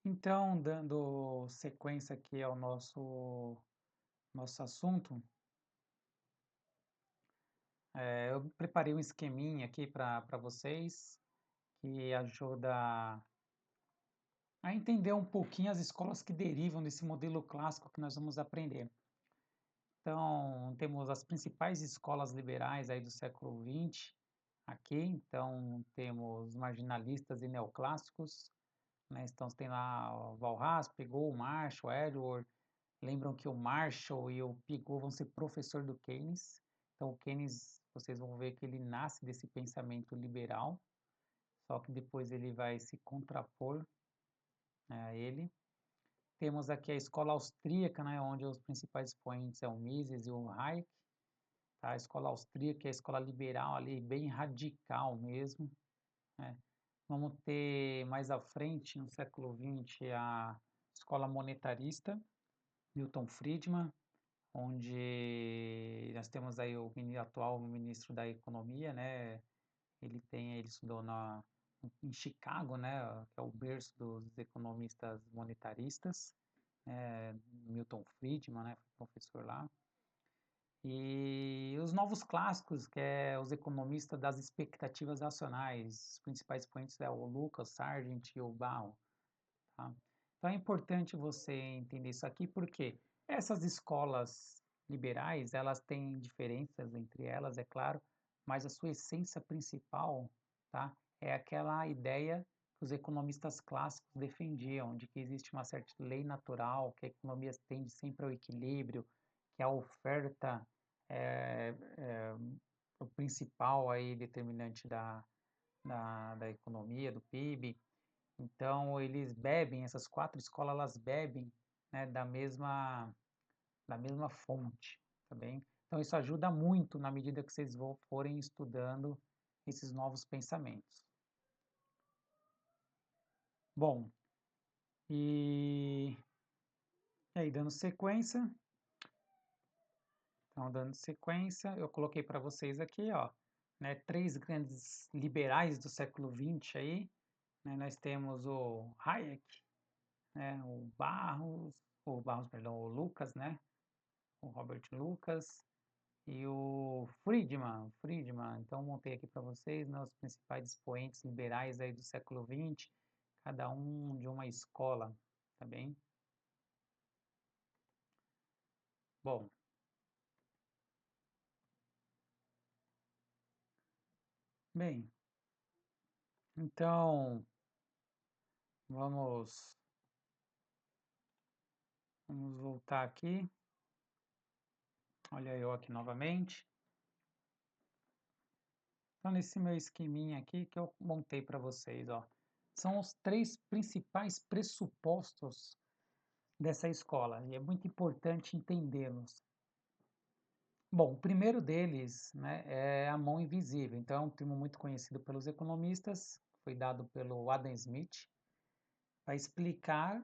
Então, dando sequência aqui ao nosso assunto, eu preparei um esqueminha aqui para vocês, que ajuda a entender um pouquinho as escolas que derivam desse modelo clássico que nós vamos aprender. Então, temos as principais escolas liberais aí do século XX aqui, então temos marginalistas e neoclássicos, né? Então, tem lá o Walras, Piaget, Marshall, Edward. Lembram que o Marshall e o Piaget vão ser professor do Keynes. Então, o Keynes, vocês vão ver que ele nasce desse pensamento liberal, só que depois ele vai se contrapor, né, a ele. Temos aqui a escola austríaca, né, onde os principais expoentes são o Mises e o Hayek. Tá? A escola austríaca é a escola liberal ali, bem radical mesmo, né? Vamos ter mais à frente, no século XX, a escola monetarista, Milton Friedman, onde nós temos aí o atual ministro da Economia, né? Ele estudou em Chicago, né? Que é o berço dos economistas monetaristas, Milton Friedman, né? Foi professor lá. E os novos clássicos, que é os economistas das expectativas racionais, os principais expoentes é o Lucas, Sargent e o Baum, tá? Então é importante você entender isso aqui, porque essas escolas liberais, elas têm diferenças entre elas, é claro, mas a sua essência principal, tá, é aquela ideia que os economistas clássicos defendiam, de que existe uma certa lei natural, que a economia tende sempre ao equilíbrio, que a oferta é o principal aí determinante da economia, do PIB. Então, eles bebem, essas quatro escolas, elas bebem, né, da mesma fonte, tá bem? Então, isso ajuda muito na medida que vocês forem estudando esses novos pensamentos. Bom, e aí, dando sequência, eu coloquei para vocês aqui, ó, né, três grandes liberais do século XX aí, né, nós temos o Hayek, né, perdão, o Lucas, né, o Robert Lucas e o Friedman. Então, montei aqui para vocês, né, os principais expoentes liberais aí do século XX, cada um de uma escola, tá bem? Bom, bem, então vamos, vamos voltar aqui. Olha eu aqui novamente. Então, nesse meu esqueminha aqui que eu montei para vocês, ó, são os três principais pressupostos dessa escola, e é muito importante entendê-los. Bom, o primeiro deles, né, é a mão invisível. Então, é um termo muito conhecido pelos economistas, foi dado pelo Adam Smith, para explicar,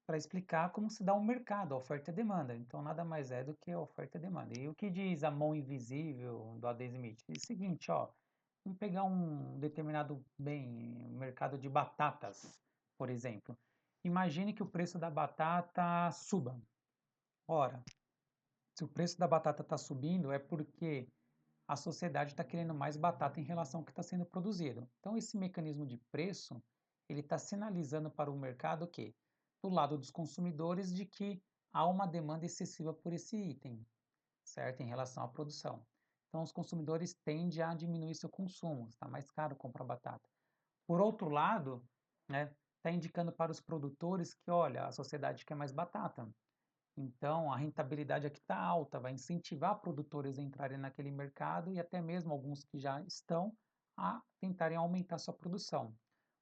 para explicar como se dá um mercado, a oferta e a demanda. Então, nada mais é do que a oferta e a demanda. E o que diz a mão invisível do Adam Smith? Diz o seguinte, ó, vamos pegar um determinado bem, um mercado de batatas, por exemplo. Imagine que o preço da batata suba. Ora, se o preço da batata está subindo, é porque a sociedade está querendo mais batata em relação ao que está sendo produzido. Então, esse mecanismo de preço, ele está sinalizando para o mercado que, do lado dos consumidores, de que há uma demanda excessiva por esse item, certo? Em relação à produção. Então, os consumidores tendem a diminuir seu consumo, está mais caro comprar batata. Por outro lado, né, está indicando para os produtores que, olha, a sociedade quer mais batata. Então, a rentabilidade aqui está alta, vai incentivar produtores a entrarem naquele mercado e até mesmo alguns que já estão a tentarem aumentar sua produção.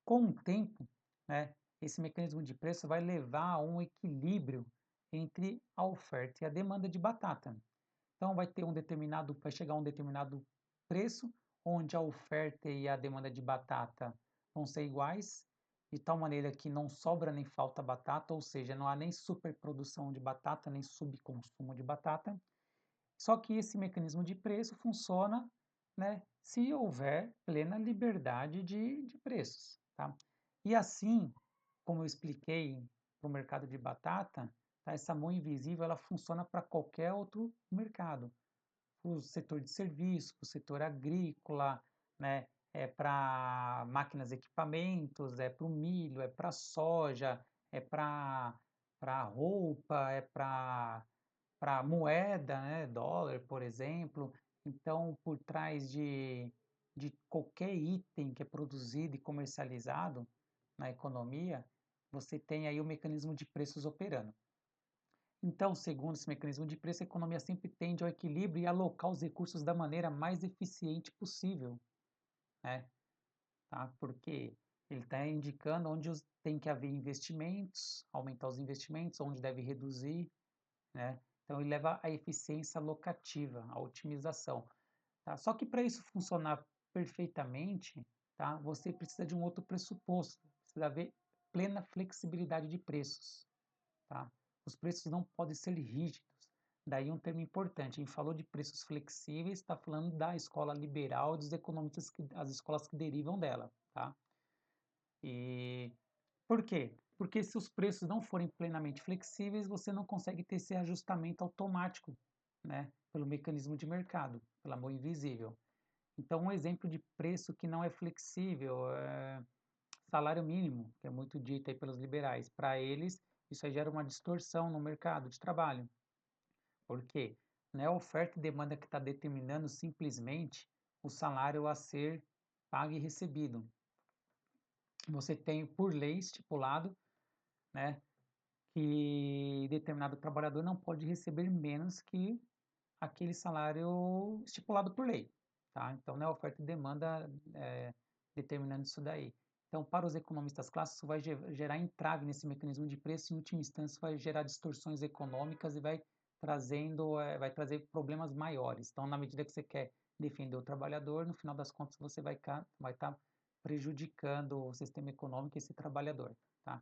Com o tempo, né, esse mecanismo de preço vai levar a um equilíbrio entre a oferta e a demanda de batata. Então, vai chegar a um determinado preço onde a oferta e a demanda de batata vão ser iguais, de tal maneira que não sobra nem falta batata, ou seja, não há nem superprodução de batata, nem subconsumo de batata. Só que esse mecanismo de preço funciona, né, se houver plena liberdade de preços, tá? E assim, como eu expliquei para o mercado de batata, tá, essa mão invisível ela funciona para qualquer outro mercado. O setor de serviço, o setor agrícola, né, é para máquinas e equipamentos, é para o milho, é para a soja, é para roupa, é para moeda, né, dólar, por exemplo. Então, por trás de qualquer item que é produzido e comercializado na economia, você tem aí o mecanismo de preços operando. Então, segundo esse mecanismo de preço, a economia sempre tende ao equilíbrio e alocar os recursos da maneira mais eficiente possível, né? Tá? Porque ele está indicando onde tem que haver investimentos, aumentar os investimentos, onde deve reduzir, né? Então, ele leva à eficiência locativa, à otimização, tá? Só que para isso funcionar perfeitamente, tá? Você precisa de um outro pressuposto, precisa haver plena flexibilidade de preços, tá? Os preços não podem ser rígidos. Daí um termo importante, a gente falou de preços flexíveis, está falando da escola liberal, dos economistas, as escolas que derivam dela, tá? E por quê? Porque se os preços não forem plenamente flexíveis, você não consegue ter esse ajustamento automático, né? Pelo mecanismo de mercado, pela mão invisível. Então, um exemplo de preço que não é flexível é salário mínimo, que é muito dito aí pelos liberais. Para eles, isso aí gera uma distorção no mercado de trabalho. Por quê? Não é a oferta e demanda que está determinando simplesmente o salário a ser pago e recebido. Você tem, por lei, estipulado, né, que determinado trabalhador não pode receber menos que aquele salário estipulado por lei, tá? Então, não é oferta e demanda determinando isso daí. Então, para os economistas clássicos, isso vai gerar entrave nesse mecanismo de preço e, em última instância, vai gerar distorções econômicas e vai trazer problemas maiores. Então, na medida que você quer defender o trabalhador, no final das contas, você vai estar prejudicando o sistema econômico e esse trabalhador, tá?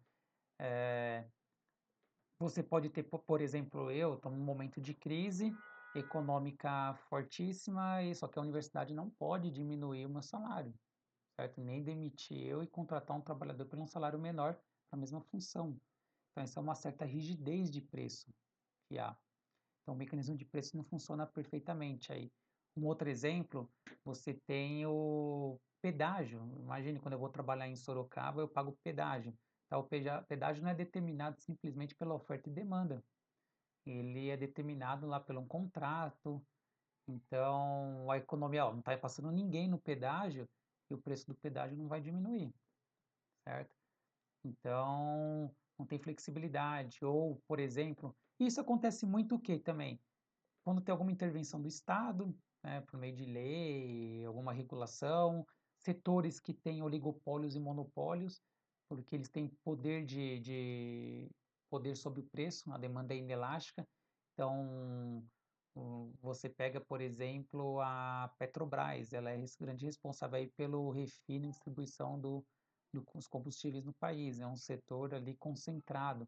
Você pode ter, por exemplo, eu estou num momento de crise econômica fortíssima, e só que a universidade não pode diminuir o meu salário, certo? Nem demitir eu e contratar um trabalhador por um salário menor para a mesma função. Então, isso é uma certa rigidez de preço que há. Então, o mecanismo de preço não funciona perfeitamente aí. Um outro exemplo, você tem o pedágio. Imagine quando eu vou trabalhar em Sorocaba, eu pago pedágio. Então, o pedágio não é determinado simplesmente pela oferta e demanda. Ele é determinado lá pelo um contrato. Então, a economia, ó, não está passando ninguém no pedágio e o preço do pedágio não vai diminuir, certo? Então, não tem flexibilidade. Ou, por exemplo, isso acontece muito o quê também? Quando tem alguma intervenção do Estado, né, por meio de lei, alguma regulação, setores que têm oligopólios e monopólios, porque eles têm poder de poder sobre o preço, a demanda é inelástica. Então, você pega, por exemplo, a Petrobras, ela é grande responsável aí pelo refino e distribuição dos combustíveis no país, é um setor ali concentrado.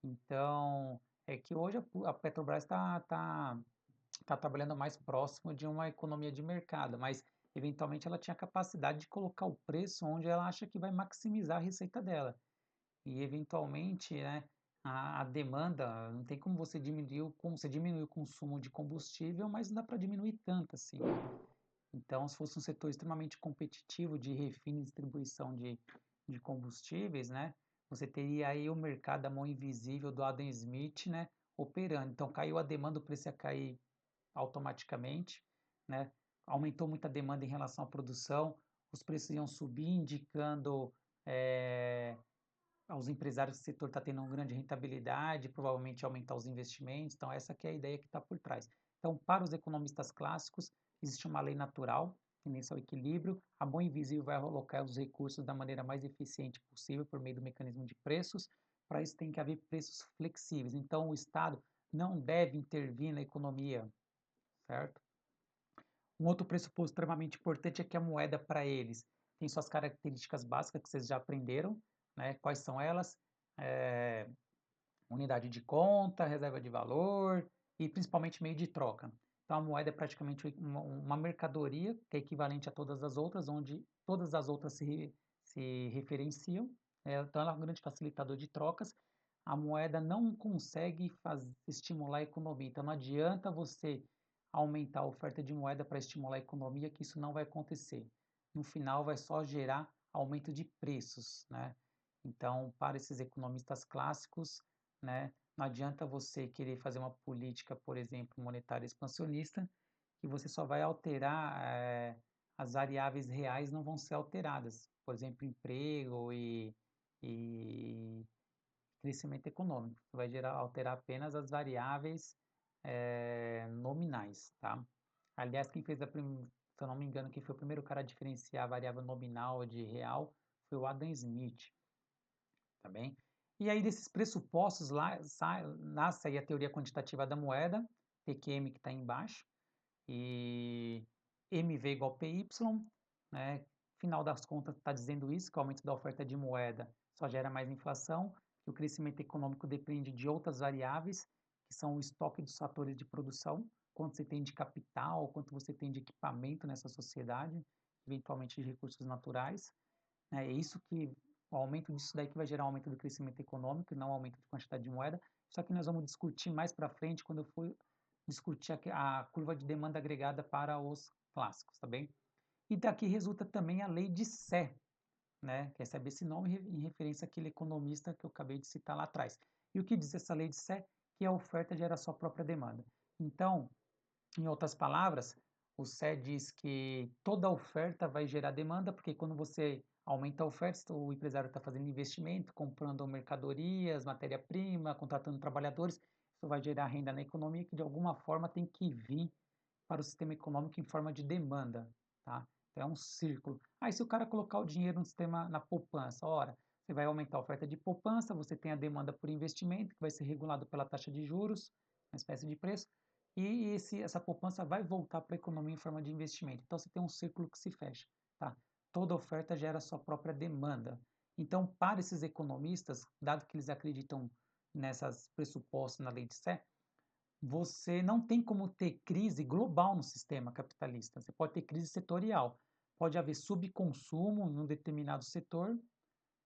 Então, é que hoje a Petrobras está trabalhando mais próximo de uma economia de mercado, mas eventualmente ela tinha a capacidade de colocar o preço onde ela acha que vai maximizar a receita dela. E eventualmente, né, a demanda, não tem como você diminuir o consumo de combustível, mas não dá para diminuir tanto assim. Então, se fosse um setor extremamente competitivo de refino e distribuição de combustíveis, né, você teria aí o mercado da mão invisível do Adam Smith, né, operando. Então, caiu a demanda, o preço ia cair automaticamente, né? Aumentou muito a demanda em relação à produção, os preços iam subir, indicando aos empresários que o setor está tendo uma grande rentabilidade, provavelmente aumentar os investimentos. Então, essa que é a ideia que está por trás. Então, para os economistas clássicos, existe uma lei natural, que nesse é o equilíbrio. A mão invisível vai alocar os recursos da maneira mais eficiente possível por meio do mecanismo de preços. Para isso, tem que haver preços flexíveis. Então, o Estado não deve intervir na economia, certo? Um outro pressuposto extremamente importante é que a moeda para eles tem suas características básicas que vocês já aprenderam, né? Quais são elas? É, unidade de conta, reserva de valor e principalmente meio de troca. Então a moeda é praticamente uma mercadoria que é equivalente a todas as outras, onde todas as outras se referenciam, então ela é um grande facilitador de trocas. A moeda não consegue estimular a economia, então não adianta você aumentar a oferta de moeda para estimular a economia, que isso não vai acontecer. No final vai só gerar aumento de preços, né? Então, para esses economistas clássicos, né, não adianta você querer fazer uma política, por exemplo, monetária expansionista, que você só vai alterar, as variáveis reais não vão ser alteradas, por exemplo, emprego e crescimento econômico. Vai alterar apenas as variáveis nominais, tá? Aliás, quem fez se eu não me engano, quem foi o primeiro cara a diferenciar a variável nominal de real foi o Adam Smith, tá bem? E aí desses pressupostos lá nasce aí a teoria quantitativa da moeda, PQM que está embaixo, e MV igual PY, né? Final das contas está dizendo isso, que o aumento da oferta de moeda só gera mais inflação, que o crescimento econômico depende de outras variáveis, que são o estoque dos fatores de produção, quanto você tem de capital, quanto você tem de equipamento nessa sociedade, eventualmente de recursos naturais. É isso que o aumento disso daí que vai gerar um aumento do crescimento econômico e não um aumento de quantidade de moeda. Só que nós vamos discutir mais para frente quando eu for discutir a curva de demanda agregada para os clássicos, tá bem? E daqui resulta também a lei de Sé, né? Que recebe esse nome em referência àquele economista que eu acabei de citar lá atrás. E o que diz essa lei de Sé? Que a oferta gera a sua própria demanda. Então, em outras palavras, o Sé diz que toda oferta vai gerar demanda, porque quando você aumenta a oferta, o empresário está fazendo investimento, comprando mercadorias, matéria-prima, contratando trabalhadores, isso vai gerar renda na economia que de alguma forma tem que vir para o sistema econômico em forma de demanda, tá? Então é um círculo. Aí se o cara colocar o dinheiro no sistema, na poupança, ora, você vai aumentar a oferta de poupança, você tem a demanda por investimento, que vai ser regulado pela taxa de juros, uma espécie de preço, e essa poupança vai voltar para a economia em forma de investimento. Então você tem um círculo que se fecha, tá? Toda oferta gera sua própria demanda. Então, para esses economistas, dado que eles acreditam nessas pressupostos na lei de Sé, você não tem como ter crise global no sistema capitalista. Você pode ter crise setorial. Pode haver subconsumo num determinado setor,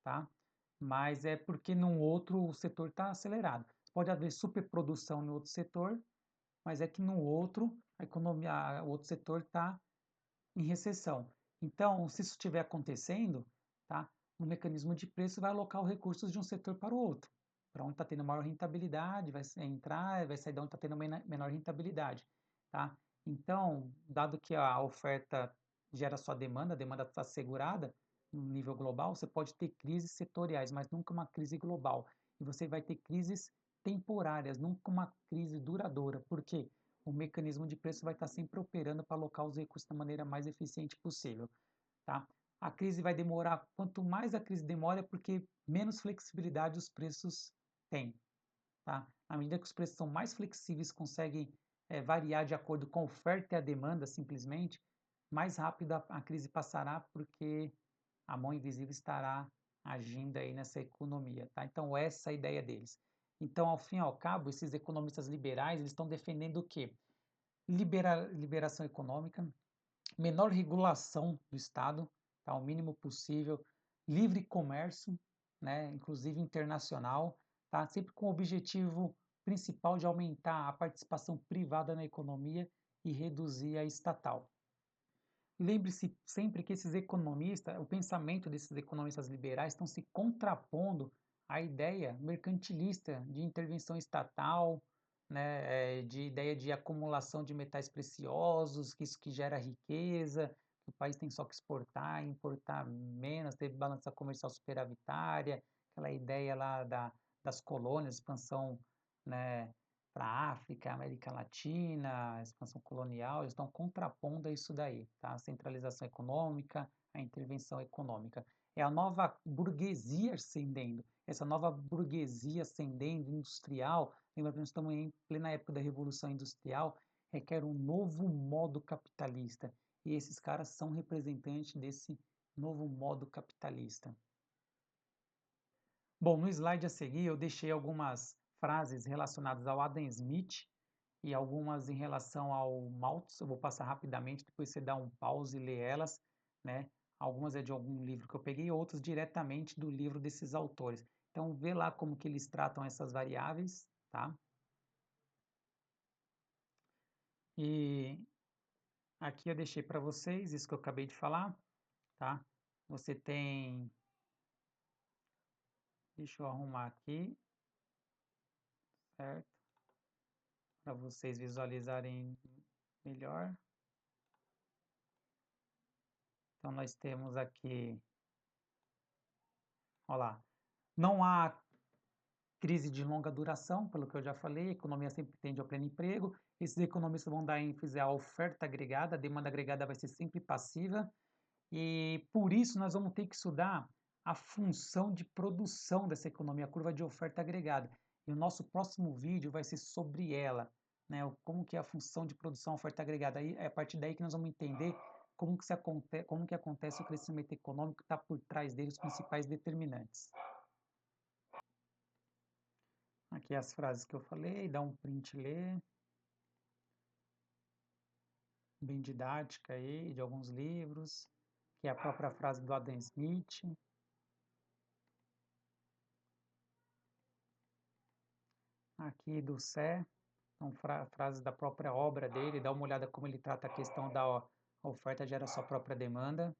tá? Mas é porque num outro setor está acelerado. Pode haver superprodução no outro setor, mas é que no outro a economia, o outro setor está em recessão. Então, se isso estiver acontecendo, tá? O mecanismo de preço vai alocar os recursos de um setor para o outro. Para onde está tendo maior rentabilidade, vai entrar, vai sair de onde está tendo menor rentabilidade, tá? Então, dado que a oferta gera sua demanda, a demanda está assegurada no nível global, você pode ter crises setoriais, mas nunca uma crise global. E você vai ter crises temporárias, nunca uma crise duradoura. Por quê? O mecanismo de preço vai estar sempre operando para alocar os recursos da maneira mais eficiente possível, tá? A crise vai demorar, quanto mais a crise demora, é porque menos flexibilidade os preços têm, tá? À medida que os preços são mais flexíveis, conseguem variar de acordo com a oferta e a demanda, simplesmente, mais rápido a crise passará, porque a mão invisível estará agindo aí nessa economia, tá? Então, essa é a ideia deles. Então, ao fim e ao cabo, esses economistas liberais, eles estão defendendo o quê? Liberação econômica, menor regulação do Estado, tá, o mínimo possível, livre comércio, né, inclusive internacional, tá, sempre com o objetivo principal de aumentar a participação privada na economia e reduzir a estatal. Lembre-se sempre que esses economistas, o pensamento desses economistas liberais estão se contrapondo à ideia mercantilista de intervenção estatal, né, de ideia de acumulação de metais preciosos, que isso que gera riqueza, que o país tem só que exportar, importar menos, ter balança comercial superavitária, aquela ideia lá das colônias, expansão, né, para a África, América Latina, a expansão colonial, eles estão contrapondo a isso daí, tá? A centralização econômica, a intervenção econômica. É a nova burguesia ascendendo. Essa nova burguesia ascendendo, industrial, lembra que nós estamos em plena época da Revolução Industrial, requer um novo modo capitalista. E esses caras são representantes desse novo modo capitalista. Bom, no slide a seguir eu deixei algumas frases relacionadas ao Adam Smith e algumas em relação ao Malthus. Eu vou passar rapidamente, depois você dá um pause e lê elas, né? Algumas é de algum livro que eu peguei, outras diretamente do livro desses autores. Então, vê lá como que eles tratam essas variáveis, tá? E aqui eu deixei para vocês isso que eu acabei de falar, tá? Você tem... Deixa eu arrumar aqui, certo? Para vocês visualizarem melhor. Então, nós temos aqui, olha lá, não há crise de longa duração, pelo que eu já falei, a economia sempre tende ao pleno emprego. Esses economistas vão dar ênfase à oferta agregada, a demanda agregada vai ser sempre passiva, e por isso nós vamos ter que estudar a função de produção dessa economia, a curva de oferta agregada. E o nosso próximo vídeo vai ser sobre ela, né? Como que é a função de produção, oferta agregada. Aí, é a partir daí que nós vamos entender como que acontece o crescimento econômico, que está por trás dele, os principais determinantes. Aqui as frases que eu falei, dá um print e lê. Bem didática aí, de alguns livros, que é a própria frase do Adam Smith. Aqui do Sé, são frases da própria obra dele, dá uma olhada como ele trata a questão da oferta gera sua própria demanda.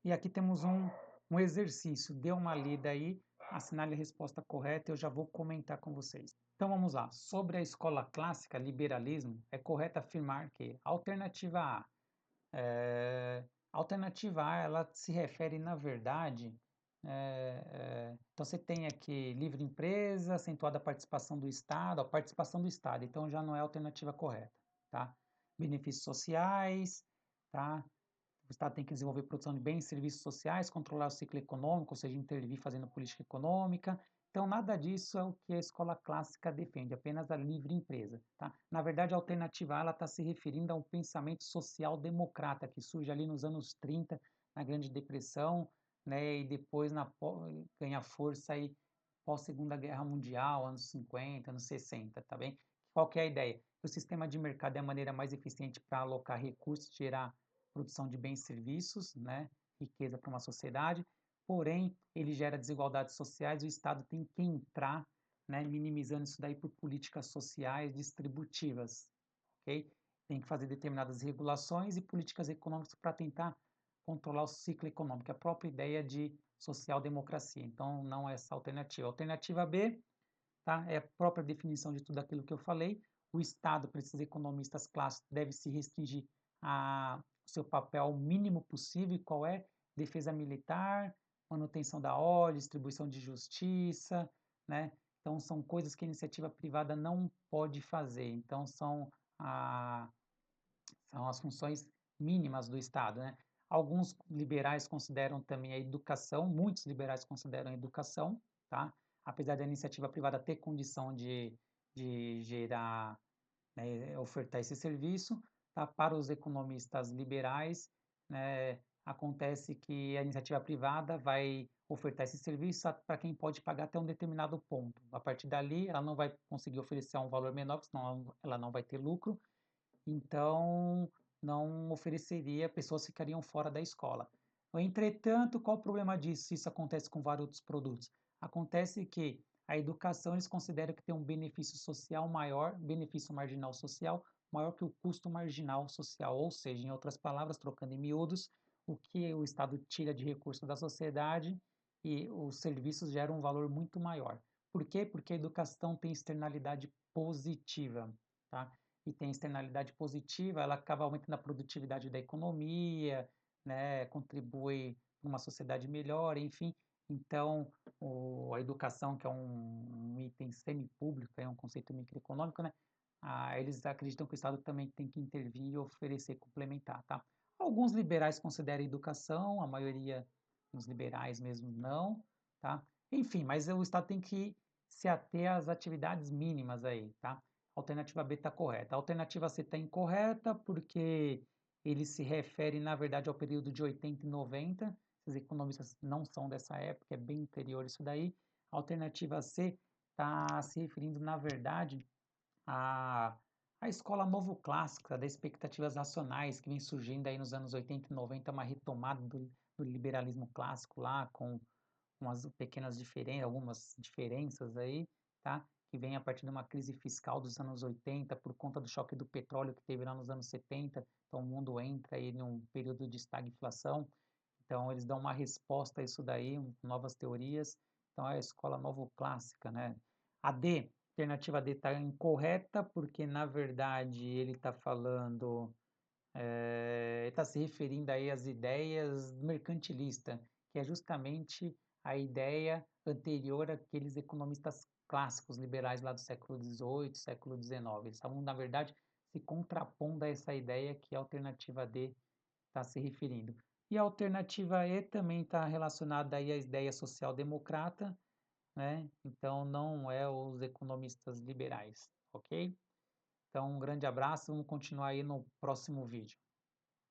E aqui temos um exercício, dê uma lida aí, assinale a resposta correta e eu já vou comentar com vocês. Então vamos lá, sobre a escola clássica, liberalismo, é correto afirmar que a alternativa A, alternativa A, ela se refere, na verdade, então você tem aqui livre empresa, acentuada a participação do Estado, a participação do Estado, então já não é a alternativa correta, tá? Benefícios sociais, tá? O Estado tem que desenvolver produção de bens e serviços sociais, controlar o ciclo econômico, ou seja, intervir fazendo política econômica. Então, nada disso é o que a escola clássica defende, apenas a livre empresa. Tá? Na verdade, a alternativa A está se referindo a um pensamento social-democrata que surge ali nos anos 30, na Grande Depressão, né, e depois ganha força aí pós-Segunda Guerra Mundial, anos 50, anos 60, tá bem? Qual que é a ideia? O sistema de mercado é a maneira mais eficiente para alocar recursos, gerar produção de bens e serviços, né, riqueza para uma sociedade, porém, ele gera desigualdades sociais, o Estado tem que entrar, né, minimizando isso daí por políticas sociais distributivas, ok? Tem que fazer determinadas regulações e políticas econômicas para tentar controlar o ciclo econômico, a própria ideia de social-democracia. Então, não é essa alternativa. A alternativa B, tá, é a própria definição de tudo aquilo que eu falei. O Estado, para esses economistas clássicos, deve se restringir a seu papel mínimo possível, qual é? Defesa militar, manutenção da ordem, distribuição de justiça, né? Então, são coisas que a iniciativa privada não pode fazer. Então, são as funções mínimas do Estado, né? Alguns liberais consideram também a educação, muitos liberais consideram a educação, tá? Apesar da iniciativa privada ter condição de gerar, né, ofertar esse serviço, tá? Para os economistas liberais, né, acontece que a iniciativa privada vai ofertar esse serviço para quem pode pagar até um determinado ponto. A partir dali, ela não vai conseguir oferecer um valor menor, senão ela não vai ter lucro, então não ofereceria, pessoas ficariam fora da escola. Entretanto, qual o problema disso? Isso acontece com vários outros produtos. Acontece que a educação eles consideram que tem um benefício social maior, benefício marginal social, maior que o custo marginal social, ou seja, em outras palavras, trocando em miúdos, o que o Estado tira de recursos da sociedade e os serviços geram um valor muito maior. Por quê? Porque a educação tem externalidade positiva, tá? E tem externalidade positiva, ela acaba aumentando a produtividade da economia, né, contribui para uma sociedade melhor, enfim. Então, a educação, que é um item semipúblico, é um conceito microeconômico, né, eles acreditam que o Estado também tem que intervir e oferecer complementar, tá? Alguns liberais consideram a educação, a maioria dos liberais mesmo não, tá? Enfim, mas o Estado tem que se ater às atividades mínimas aí, tá? A alternativa B está correta. A alternativa C está incorreta porque ele se refere, na verdade, ao período de 80 e 90. Os economistas não são dessa época, é bem anterior isso daí. A alternativa C está se referindo, na verdade, a, A escola novo clássica das expectativas racionais que vem surgindo aí nos anos 80 e 90, uma retomada do liberalismo clássico lá com umas pequenas diferen algumas diferenças aí, tá, que vem a partir de uma crise fiscal dos anos 80 por conta do choque do petróleo que teve lá nos anos 70, então o mundo entra aí num período de estagflação, então eles dão uma resposta a isso daí, novas teorias, então é a escola novo-clássica, né. A D, alternativa D está incorreta, porque na verdade ele está falando está se referindo aí às ideias mercantilista, que é justamente a ideia anterior àqueles economistas clássicos liberais lá do século XVIII, século XIX. Eles estavam, na verdade, se contrapondo a essa ideia que a alternativa D está se referindo. E a alternativa E também está relacionada aí à ideia social-democrata, né? Então não é os economistas liberais, ok? Então um grande abraço, vamos continuar aí no próximo vídeo.